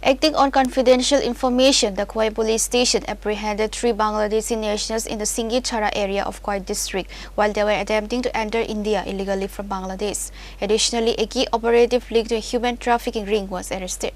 Acting on confidential information, the Khowai police station apprehended 3 Bangladeshi nationals in the Singichhara area of Khowai district while they were attempting to enter India illegally from Bangladesh. Additionally, a key operative linked to a human trafficking ring was arrested.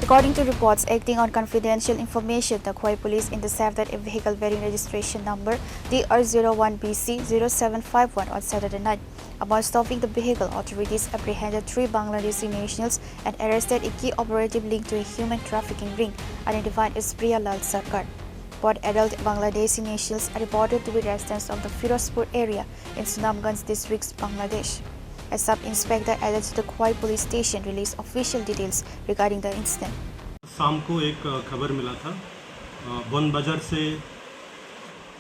According to reports, acting on confidential information, the Khowai police intercepted a vehicle bearing registration number DR01BC0751 on Saturday night. Upon stopping the vehicle, authorities apprehended 3 Bangladeshi nationals and arrested a key operative linked to a human trafficking ring identified as Priyalal Sarkar. Both adult Bangladeshi nationals are reported to be residents of the Firozpur area in Sunamganj district, Bangladesh. A sub-inspector added to the Khowai police station released official details regarding the incident. शाम को एक खबर मिला था one बाजार से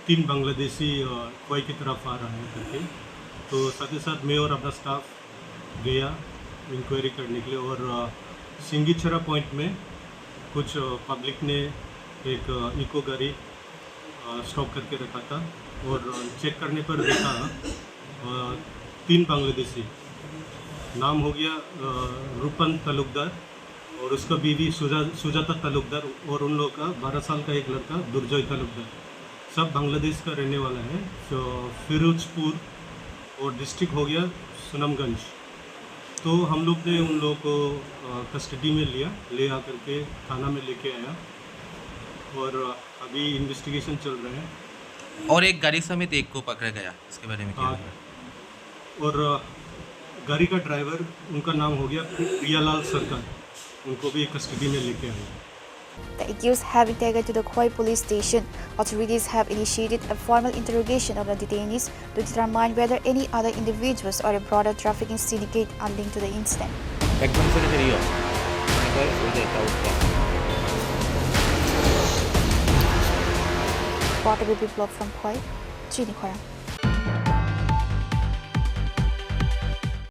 3 बांग्लादेशी खोई की तरफ आ रहे हैं करके, तो साथ ही साथ मैं और अपना स्टाफ गया इंक्वायरी करने के लिए और सिंगीछरा पॉइंट में कुछ पब्लिक ने एक इको गाड़ी स्टॉप करके रखा था और चेक करने पर देखा 3 बांग्लादेशी, नाम हो गया रूपन तालुकदार और उसका बीवी सुजाता तालुकदार और उन लोगों का 12 साल का एक लड़का दुर्जय तालुकदार, सब बांग्लादेश का रहने वाला है। तो फिरोजपुर और डिस्ट्रिक्ट हो गया सुनामगंज। तो हम लोग ने उन लोगों को कस्टडी में ले आकर के थाना में लेके आया और अभी इन्वेस्टिगेशन चल रहा है। और एक गाड़ी समेत एक को पकड़ा गया, इसके बारे में क्या? और गाड़ी का ड्राइवर, उनका नाम हो गया प्रियालाल सरकार, उनको भी कस्टडी में लेके आए। The accused have been taken to the Khowai police station. Authorities have initiated a formal interrogation of the detainees to determine whether any other individuals or a broader trafficking syndicate are linked to the incident. Reporter Biplop from Khowai, Chini, Khorang.